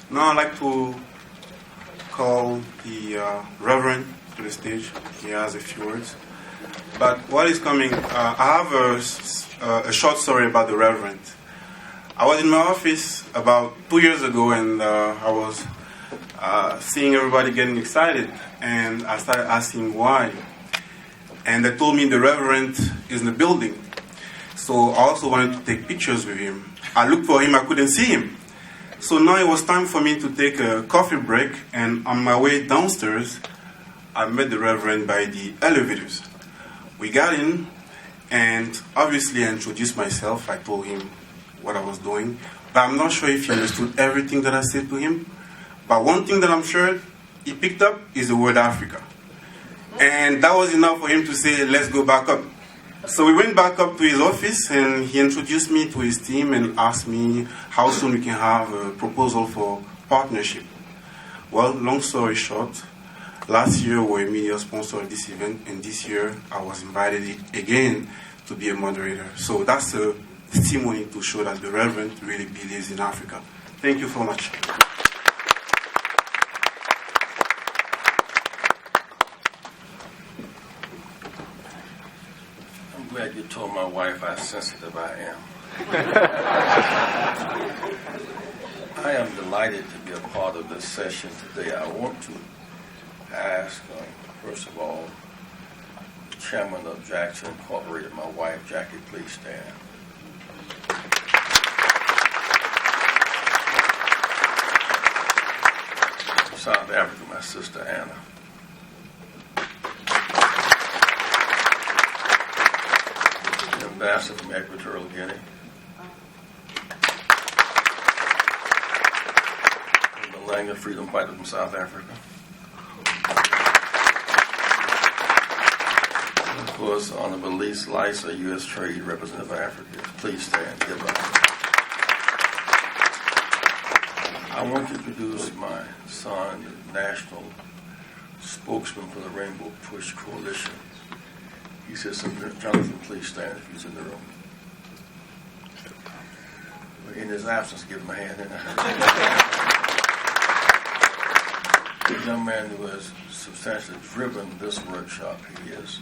Now I'd like to call the Reverend to the stage. He has a few words. But while he's coming, I have a short story about the Reverend. I was in my office about 2 years ago, and I was seeing everybody getting excited, and I started asking why. And they told me the Reverend is in the building. So I also wanted to take pictures with him. I looked for him, I couldn't see him. So now it was time for me to take a coffee break, and on my way downstairs, I met the Reverend by the elevators. We got in, and obviously I introduced myself. I told him what I was doing, but I'm not sure if he understood everything that I said to him. But one thing that I'm sure he picked up is the word Africa. And that was enough for him to say, let's go back up. So we went back up to his office, and he introduced me to his team and asked me how soon we can have a proposal for partnership. Well, long story short, last year we were a media sponsor of this event, and this year I was invited again to be a moderator. So that's a testimony to show that the Reverend really believes in Africa. Thank you so much. I'm glad you told my wife how sensitive I am. I am delighted to be a part of this session today. I want to ask, first of all, the chairman of Jackson Incorporated, my wife, Jackie, please stand. South Africa, my sister Anna. The ambassador from Equatorial Guinea. The Langer Freedom Fighter from South Africa. And of course, Honorable Lise Lysa, U.S. Trade Representative of Africa. Please stand. Give up. I want to introduce my son, the national spokesman for the Rainbow Push Coalition. He says, Jonathan, please stand if he's in the room. In his absence, give him a hand. The young man who has substantially driven this workshop, he is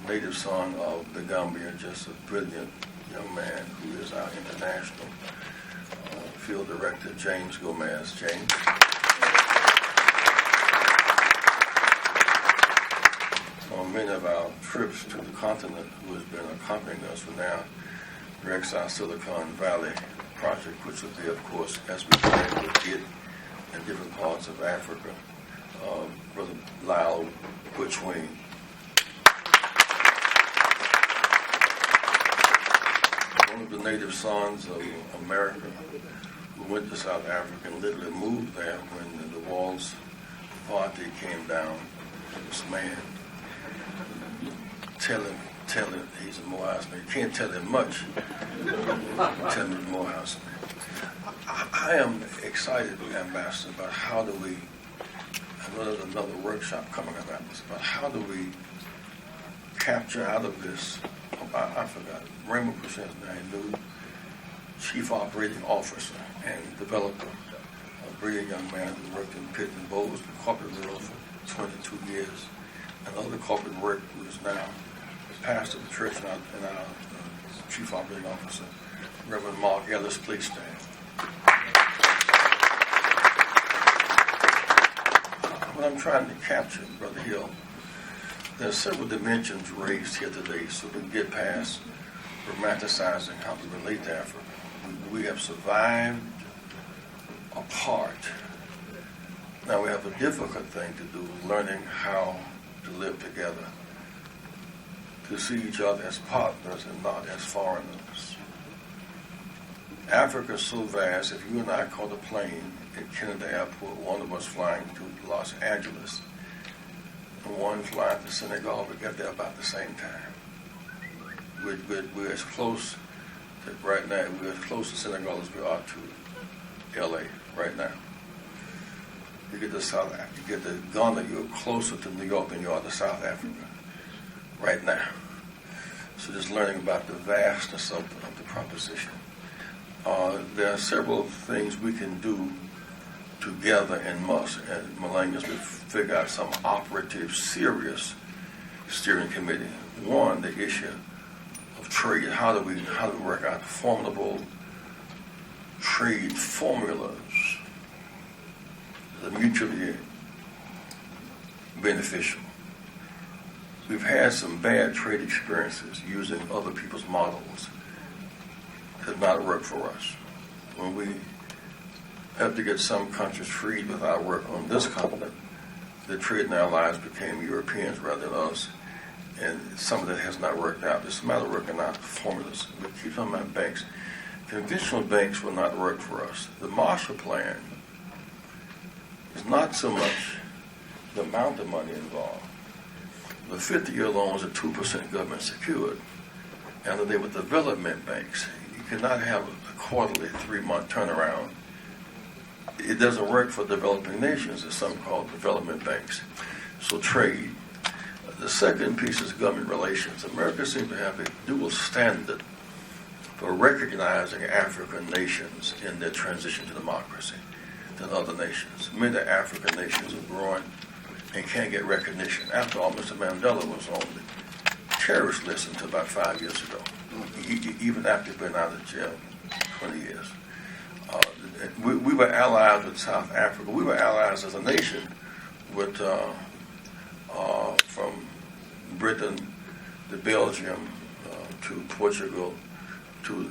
a native son of the Gambia, just a brilliant young man who is our international Field Director, James Gomez. James. On many of our trips to the continent, who has been accompanying us for now, the Exile Silicon Valley project, which will be, of course, as we plan to get in different parts of Africa, Brother Lyle Butchwing. One of the native sons of America, who went to South Africa and literally moved there when the walls party came down. This man, tell him, he's a Morehouse man. You can't tell him much. Tell him he's a Morehouse man. I am excited, Ambassador, about how do we, I know there's another workshop coming about this, but how do we capture out of this, I forgot, Raymond Presents now a new chief operating officer and developer, a brilliant young man who worked in Pitt and Bowes, the corporate world for 22 years, and other corporate work who is now the pastor of the church and our chief operating officer, Reverend Mark Ellis. Please stand. What I'm trying to capture, Brother Hill, there are several dimensions raised here today so we can get past romanticizing how we relate to Africa. We have survived apart. Now we have a difficult thing to do, learning how to live together, to see each other as partners and not as foreigners. Africa is so vast, if you and I caught a plane at Kennedy Airport, one of us flying to Los Angeles, and one flying to Senegal, we get there about the same time. We're as close to, right now, we're as close to Senegal as we are to LA right now. You get to South Africa, you get to Ghana, you're closer to New York than you are to South Africa right now. So just learning about the vastness of the proposition. There are several things we can do together and must, and millennials, we figure out some operative, serious steering committee. One, the issue of trade. How do we work out formidable trade formulas that are mutually beneficial? We've had some bad trade experiences using other people's models that have not worked for us. When we have to get some countries freed without work on this continent, the trade in our lives became Europeans rather than us, and some of that has not worked out. It's a matter of working out formulas. We keep talking about banks. Conventional banks will not work for us. The Marshall Plan is not so much the amount of money involved. The 50-year loans are 2% government secured, and they were development banks. You cannot have a quarterly 3-month turnaround. It doesn't work for developing nations. There's something called development banks. So trade. The second piece is government relations. America seems to have a dual standard for recognizing African nations in their transition to democracy than other nations. Many African nations are growing and can't get recognition. After all, Mr. Mandela was on the terrorist list until about 5 years ago, even after he'd been out of jail 20 years. We were allies with South Africa. We were allies as a nation with from Britain to Belgium to Portugal to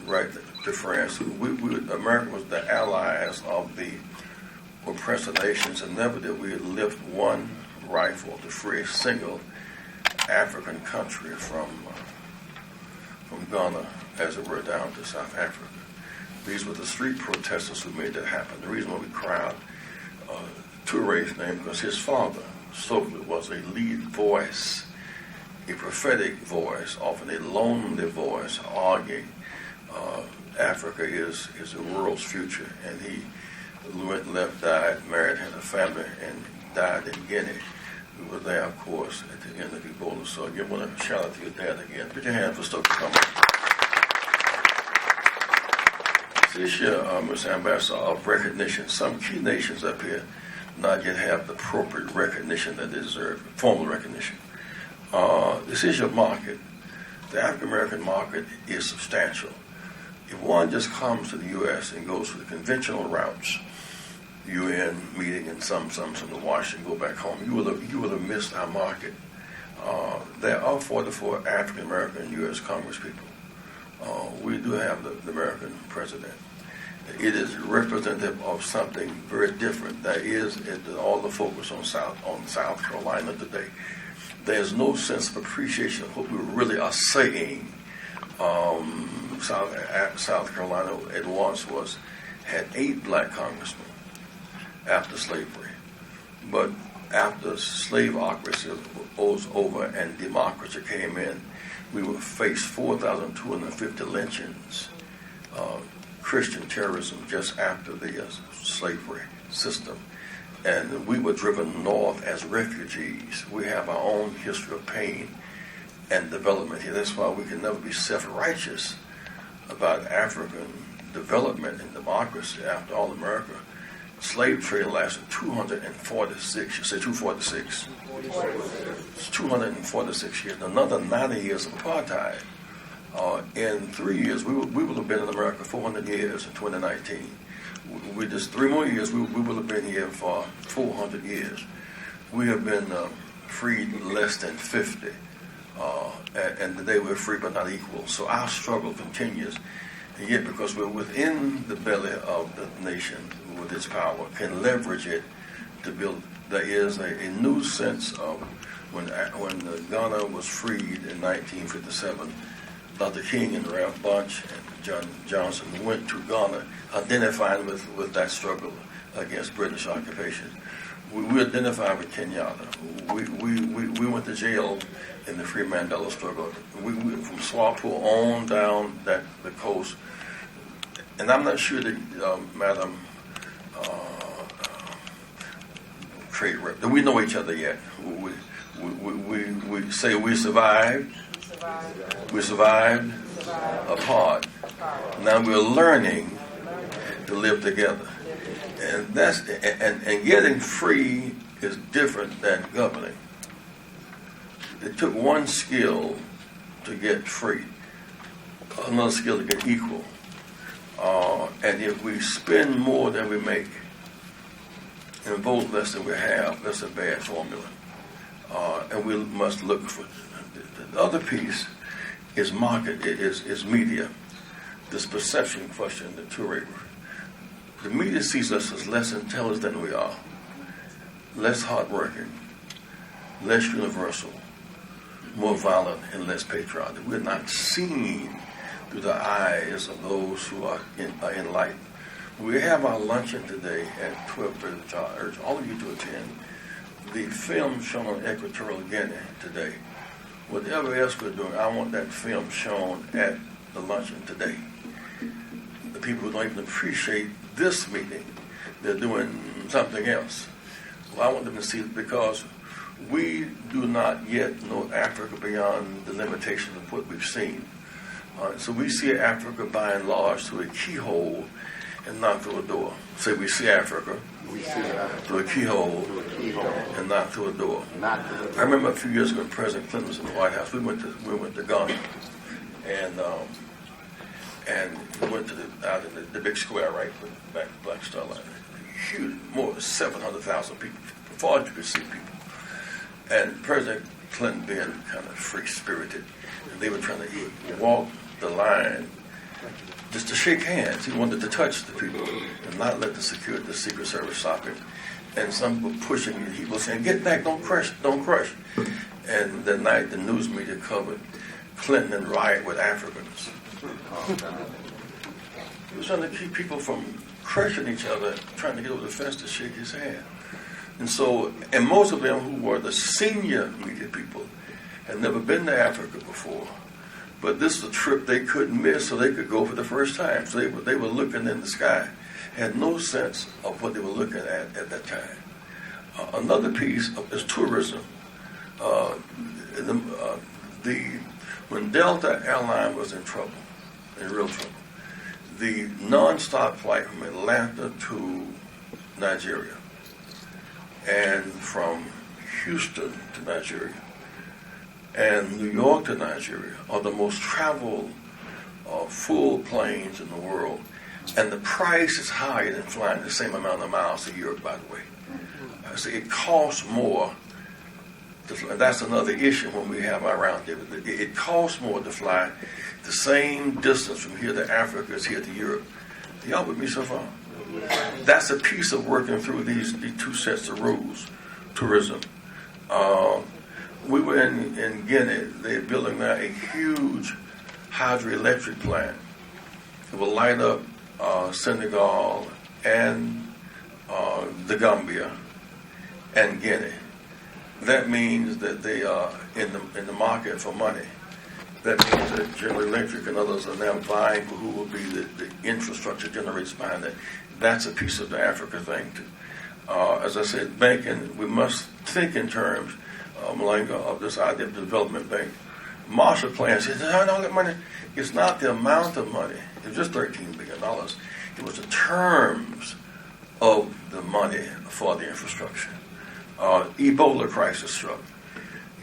France. America was the allies of the oppressor nations, and never did we lift one rifle to free a single African country from Ghana, as it were, down to South Africa. These were the street protesters who made that happen. The reason why we cried Touré's name, because his father, Stokely, was a lead voice, a prophetic voice, often a lonely voice, arguing Africa is the world's future. And he went left, died, married, had a family, and died in Guinea. We were there, of course, at the end of Ebola. So again, I want to shout out to your dad again. Put your hand for Stokely coming. This year, Mr. Ambassador, of recognition, some key nations up here not yet have the appropriate recognition that they deserve, formal recognition. This is your market. The African American market is substantial. If one just comes to the U.S. and goes through the conventional routes, UN meeting and some to Washington, go back home, you will have missed our market. There are 44 African American U.S. Congress people. We do have the American president. It is representative of something very different. That is all the focus on South Carolina today. There's no sense of appreciation of what we really are saying. South Carolina at once had 8 black congressmen after slavery, but after slaveocracy was over and democracy came in, we were faced 4,250 lynchings, Christian terrorism just after the slavery system. And we were driven north as refugees. We have our own history of pain and development here. That's why we can never be self-righteous about African development and democracy. After all, America, slave trade lasted 246. You say 246? It's 246 years. Another 90 years of apartheid. In 3 years, we will have been in America 400 years in 2019. We just 3 more years, we will have been here for 400 years. We have been freed in less than 50. And today we're free but not equal. So our struggle continues. And yet, because we're within the belly of the nation with its power, can leverage it to build. There is a new sense of when Ghana was freed in 1957. Dr. King and Ralph Bunche and John Johnson went to Ghana, identifying with that struggle against British occupation. We identified with Kenyatta. We went to jail in the Free Mandela struggle. We from Swapo on down the coast. And I'm not sure that Madam Trade Rep, that we know each other yet. We say we survived. We survived apart. Now we're learning to live together. And getting free is different than governing. It took one skill to get free, another skill to get equal. And if we spend more than we make and vote less than we have, that's a bad formula. And we must look for the other piece is market, is media. This perception question that Toure. The media sees us as less intelligent than we are, less hardworking, less universal, more violent, and less patriotic. We're not seen through the eyes of those who are enlightened. We have our luncheon today at 12:30, which I urge all of you to attend. The film shown on Equatorial Guinea today. Whatever else we're doing, I want that film shown at the luncheon today. The people who don't even appreciate this meeting, they're doing something else. Well, I want them to see it because we do not yet know Africa beyond the limitations of what we've seen. So we see Africa by and large through a keyhole and not through a door. Say we see Africa through a keyhole and not through a door. I remember a few years ago when President Clinton was in the White House, we went to Ghana and we went to out in the big square, right, with Black Star Line. Huge, more than 700,000 people, far as you could see people. And President Clinton being kind of free-spirited, and they were trying to walk the line just to shake hands. He wanted to touch the people and not let the Secret Service stop him. And some were pushing him. He was saying, "Get back, don't crush." And that night, the news media covered Clinton and riot with Africans. He was trying to keep people from crushing each other, trying to get over the fence to shake his hand. And most of them who were the senior media people had never been to Africa before. But this was a trip they couldn't miss, so they could go for the first time. So they were looking in the sky, had no sense of what they were looking at that time. Another piece is tourism. When Delta Airline was in real trouble, the non-stop flight from Atlanta to Nigeria and from Houston to Nigeria and New York to Nigeria are the most traveled full planes in the world. And the price is higher than flying the same amount of miles to Europe, by the way. So it costs more. That's another issue when we have our roundtable. It costs more to fly the same distance from here to Africa as here to Europe. Y'all with me so far? That's a piece of working through these two sets of rules. Tourism. We were in Guinea. They're building now a huge hydroelectric plant. It will light up Senegal and the Gambia and Guinea. That means that they are in the market for money. That means that General Electric and others are now vying for who will be the infrastructure generators behind that. That's a piece of the Africa thing too. As I said, banking, we must think in terms, Malenga, of this idea of development bank. Marshall Plan says, all that money. It's not the amount of money. It was just $13 billion. It was the terms of the money for the infrastructure. Ebola crisis struck.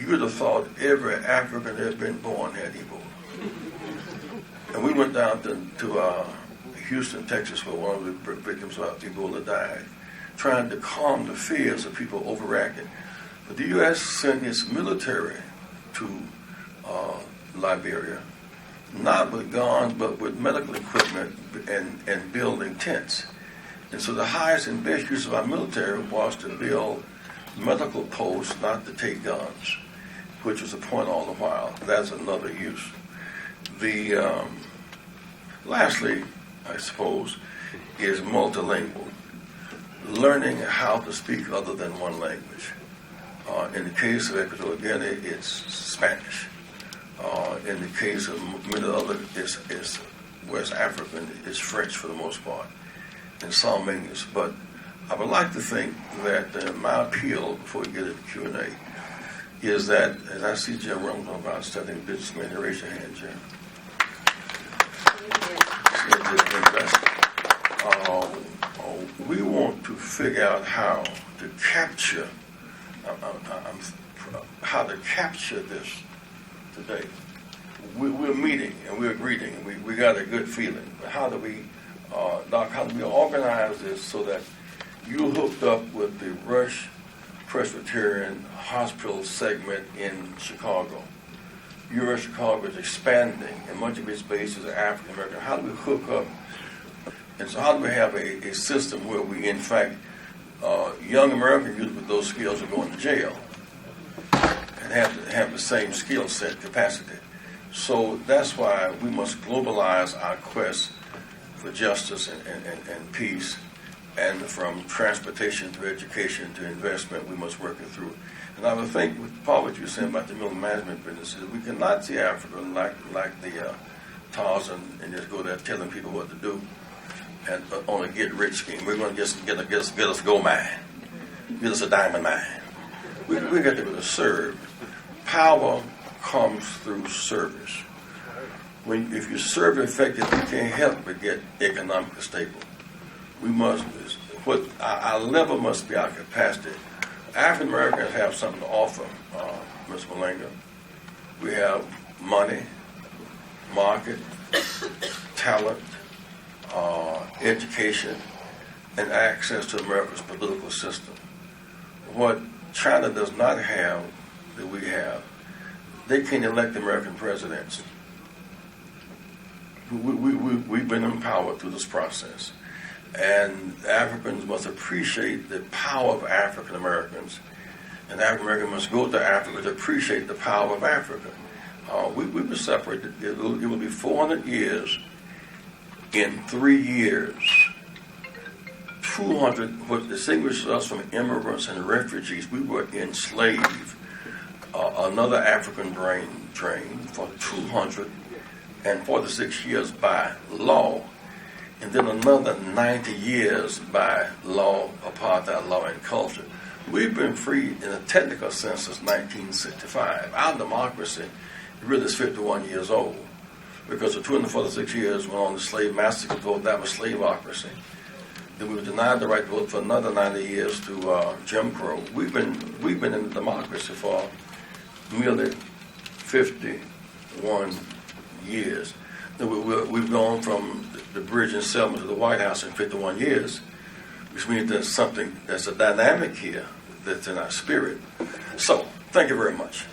You would have thought every African that had been born had Ebola. And we went down to Houston, Texas, where one of the victims of Ebola died, trying to calm the fears of people overreacting. But the U.S. sent its military to Liberia, not with guns, but with medical equipment and building tents. And so the highest and best use of our military was to build medical posts, not to take guns, which was the point all the while. That's another use. Lastly, I suppose, is multilingual. Learning how to speak other than one language. In the case of Equatorial Guinea, it's Spanish. In the case of many other, it's West African, it's French for the most part, and some English. But I would like to think that my appeal, before we get into Q&A, is that, as I see Jim Rumble about studying businessman, raise your hand, Jim. we want to figure out how to capture this today. We're meeting and we're greeting. We got a good feeling. But how do we, Doc, how do we organize this so that you hooked up with the Rush Presbyterian Hospital segment in Chicago? Your Chicago is expanding, and much of its base is African American. How do we hook up? And so how do we have a system where we, in fact, young American youth with those skills are going to jail and have the same skill set capacity? So that's why we must globalize our quest for justice and peace. And from transportation to education to investment, we must work it through. And I would think, with Paul, what you were saying about the middle management business, is we cannot see Africa like the Tarzan and just go there telling people what to do and on a get-rich scheme. We're going to just get us a gold mine, get us a diamond mine. We got to go to serve. Power comes through service. If you serve effectively, you can't help but get economically stable. We must, our level must be our capacity. African Americans have something to offer, Ms. Malinga. We have money, market, talent, education, and access to America's political system. What China does not have, that we have, they can't elect American presidents. We've been empowered through this process. And Africans must appreciate the power of African Americans. And African Americans must go to Africa to appreciate the power of Africa. We were separated. It will be 400 years in 3 years. 200, what distinguishes us from immigrants and refugees, we were enslaved. Another African brain drain for 246 years by law. And then another 90 years by law, apartheid law, and culture. We've been free in a technical sense since 1965. Our democracy really is 51 years old because for 246 years when on the slave master could vote, that was slaveocracy. Then we were denied the right to vote for another 90 years to Jim Crow. We've been in the democracy for merely 51 years. We've gone from the bridge in Selma to the White House in 51 years, which means there's something, there's a dynamic here that's in our spirit. So, thank you very much.